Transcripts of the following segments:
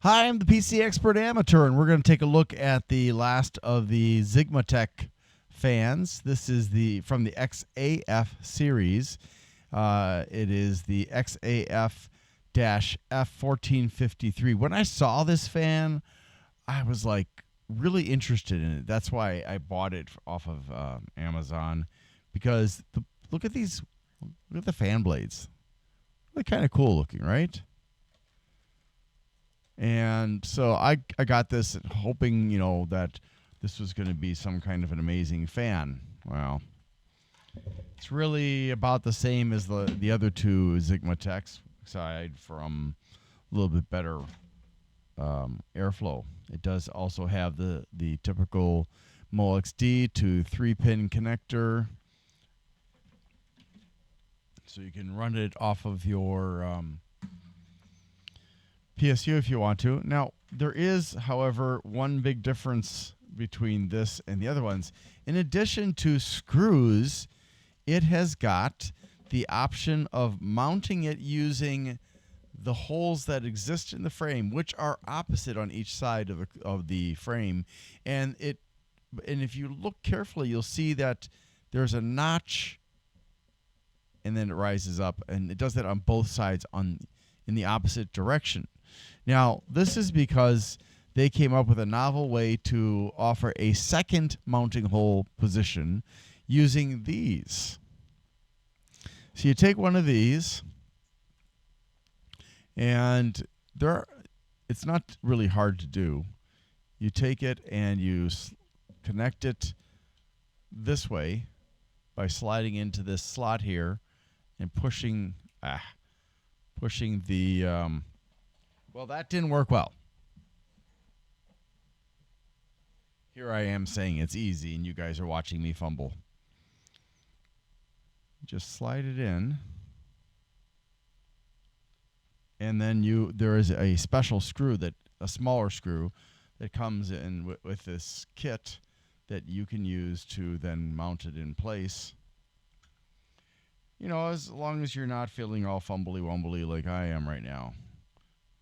Hi, I'm the PC Expert Amateur, and we're going to take a look at the last of the Zigmatech fans. This is the from the XAF series. It is the XAF-F1453. When I saw this fan, I was like really interested in it. That's why I bought it off of Amazon because look at these, look at the fan blades. They're kind of cool looking, right? And so I got this hoping, that this was going to be some kind of an amazing fan. Well, it's really about the same as the other two Zigmatechs, aside from a little bit better airflow. It does also have the typical MOXD to 3-pin connector, so you can run it off of your PSU if you want to. Now, there is, however, one big difference between this and the other ones. In addition to screws, it has got the option of mounting it using the holes that exist in the frame, which are opposite on each side of the frame. And if you look carefully, you'll see that there's a notch and then it rises up, and it does that on both sides in the opposite direction. Now, this is because they came up with a novel way to offer a second mounting hole position using these. So you take one of these, and it's not really hard to do. You take it and you connect it this way by sliding into this slot here and pushing the well, that didn't work well. Here I am saying it's easy, and you guys are watching me fumble. Just slide it in, and then there is a special screw, a smaller screw that comes in with this kit that you can use to then mount it in place. As long as you're not feeling all fumbly-wumbly like I am right now.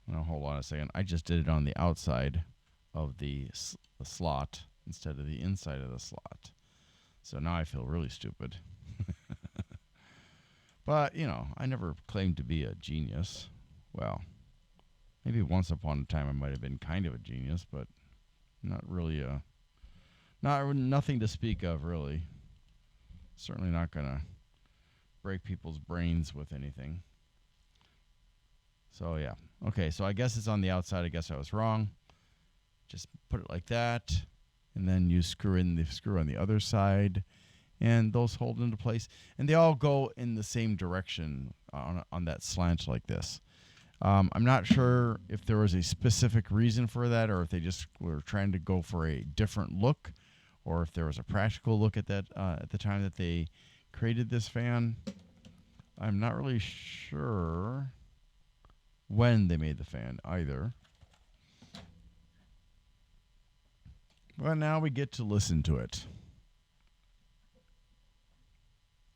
Now, hold on a second. I just did it on the outside of the slot instead of the inside of the slot. So now I feel really stupid. But, I never claimed to be a genius. Well, maybe once upon a time I might have been kind of a genius, but not really nothing to speak of, really. Certainly not going to break people's brains with anything. So, yeah. Okay, so I guess it's on the outside. I guess I was wrong. Just put it like that, and then you screw in the screw on the other side, and those hold into place. And they all go in the same direction on that slant like this. I'm not sure if there was a specific reason for that, or if they just were trying to go for a different look, or if there was a practical look at that at the time that they created this fan. I'm not really sure when they made the fan either. But now we get to listen to it.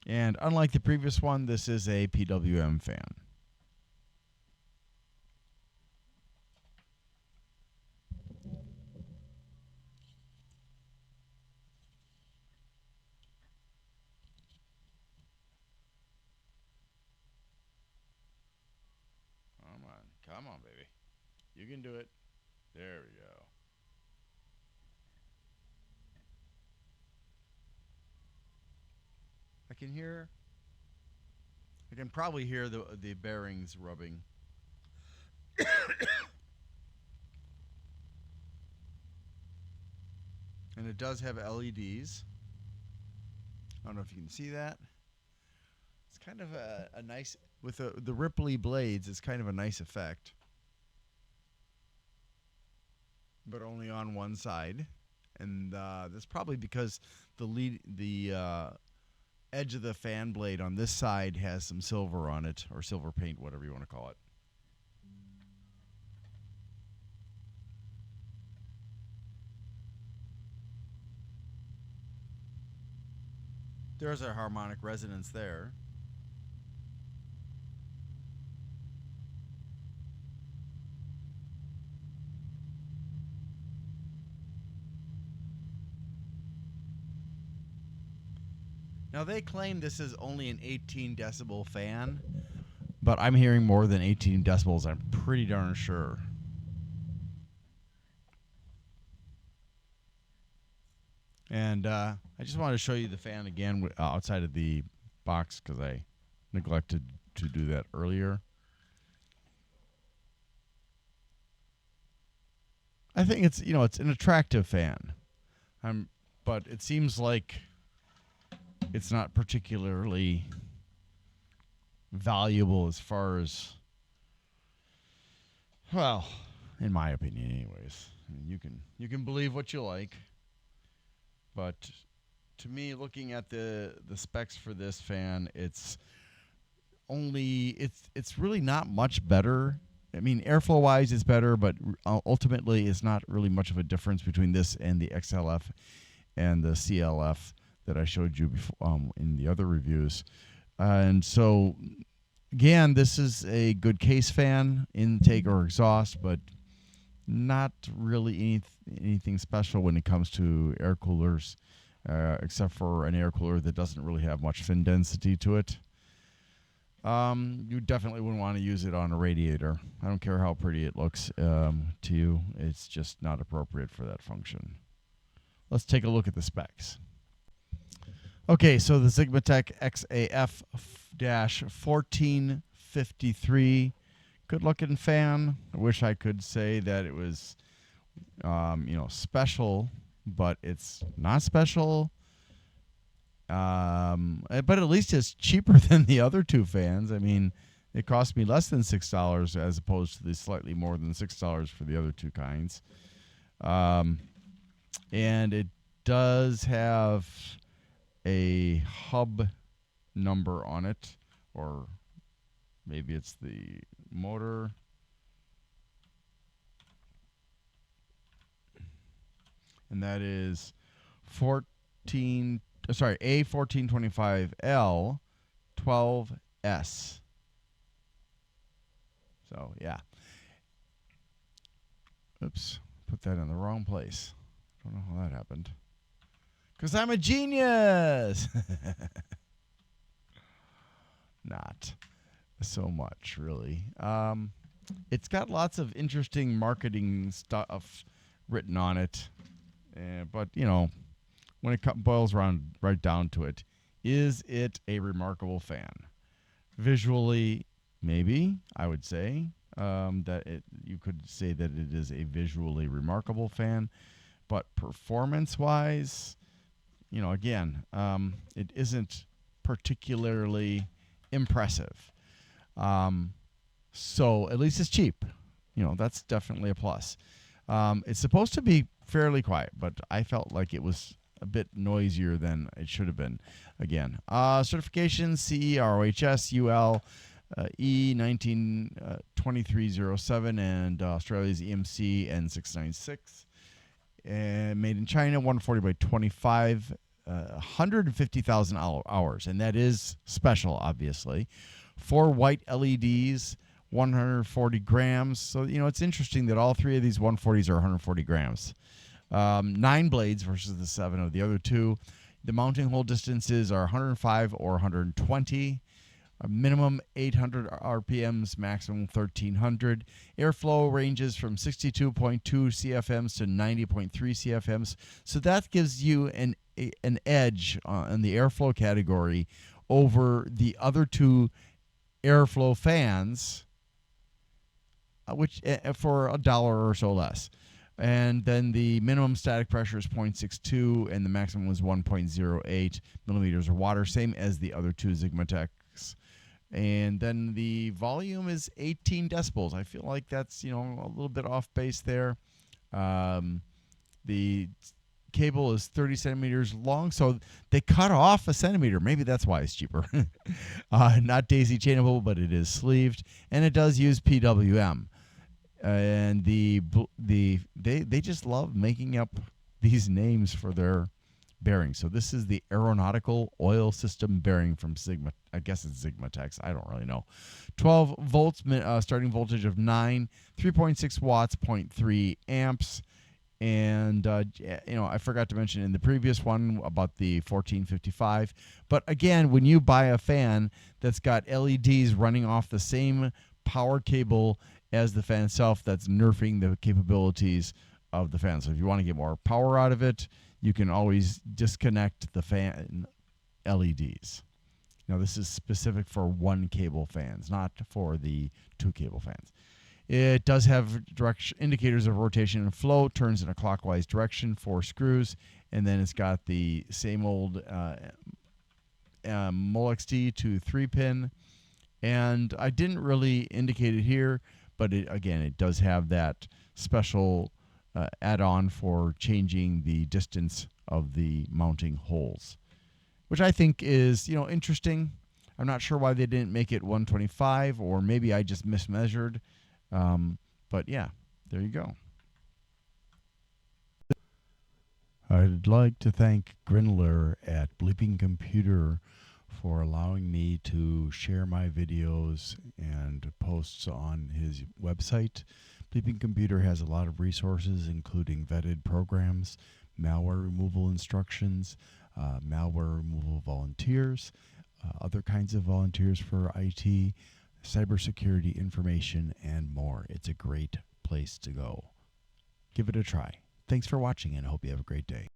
And unlike the previous one, this is a PWM fan. Come on, baby. You can do it. There we go. I can probably hear the bearings rubbing. And it does have LEDs. I don't know if you can see that. It's kind of a nice, with the Ripley blades, it's kind of a nice effect. But only on one side. And that's probably because the edge of the fan blade on this side has some silver on it, or silver paint, whatever you want to call it. There's a harmonic resonance there. Now they claim this is only an 18 decibel fan, but I'm hearing more than 18 decibels. I'm pretty darn sure. And I just wanted to show you the fan again outside of the box because I neglected to do that earlier. I think it's it's an attractive fan. But it seems like it's not particularly valuable as far as, well, in my opinion anyways. I mean, you can believe what you like, but to me, looking at the specs for this fan, it's really not much better. I mean, airflow wise it's better, but ultimately it's not really much of a difference between this and the XLF and the CLF that I showed you before in the other reviews. And so again, this is a good case fan, intake or exhaust, but not really anything special when it comes to air coolers, except for an air cooler that doesn't really have much fin density to it. You definitely wouldn't want to use it on a radiator. I don't care how pretty it looks to you. It's just not appropriate for that function. Let's take a look at the specs. Okay, so the Sigmatech XAF-1453, good looking fan. I wish I could say that it was, special, but it's not special. But at least it's cheaper than the other two fans. I mean, it cost me less than $6 as opposed to the slightly more than $6 for the other two kinds. And it does have a hub number on it, or maybe it's the motor. And that is A1425L 12S. So, yeah. Oops, put that in the wrong place. Don't know how that happened. Because I'm a genius! Not so much, really. It's got lots of interesting marketing stuff written on it. But, when it boils right down to it, is it a remarkable fan? Visually, maybe, I would say. You could say that it is a visually remarkable fan. But performance-wise, again, it isn't particularly impressive. So at least it's cheap. That's definitely a plus. It's supposed to be fairly quiet, but I felt like it was a bit noisier than it should have been. Again, certifications: CE, ROHS, UL, E192307, and Australia's EMC N696. And made in China, 140 by 25, 150,000 hours, and that is special, obviously. 4 white LEDs, 140 grams. So, it's interesting that all three of these 140s are 140 grams. 9 blades versus the 7 of the other two. The mounting hole distances are 105 or 120. A minimum 800 RPMs, maximum 1300. Airflow ranges from 62.2 CFMs to 90.3 CFMs. So that gives you an edge in the airflow category over the other two airflow fans, which for $1 or so less. And then the minimum static pressure is 0.62 and the maximum was 1.08 millimeters of water, same as the other two Sigmatechs. And then the volume is 18 decibels. I feel like that's, a little bit off base there. The cable is 30 centimeters long, so they cut off a centimeter. Maybe that's why it's cheaper. Not daisy chainable, but it is sleeved, and it does use PWM. And they just love making up these names for their bearing. So this is the aeronautical oil system bearing from Sigma. I guess it's Sigmatech. I don't really know. 12 volts, starting voltage of 9, 3.6 watts, 0.3 amps. And I forgot to mention in the previous one about the 1455. But again, when you buy a fan that's got LEDs running off the same power cable as the fan itself, that's nerfing the capabilities of the fan. So if you want to get more power out of it, you can always disconnect the fan LEDs. Now, this is specific for one cable fans, not for the two cable fans. It does have direction indicators of rotation and flow, turns in a clockwise direction, 4 screws, and then it's got the same old MolXT to 3-pin. And I didn't really indicate it here, but it does have that special add-on for changing the distance of the mounting holes, which I think is interesting. I'm not sure why they didn't make it 125, or maybe I just mismeasured. But yeah, there you go. I'd like to thank Grindler at Bleeping Computer for allowing me to share my videos and posts on his website. Bleeping Computer has a lot of resources, including vetted programs, malware removal instructions, malware removal volunteers, other kinds of volunteers for IT, cybersecurity information, and more. It's a great place to go. Give it a try. Thanks for watching, and I hope you have a great day.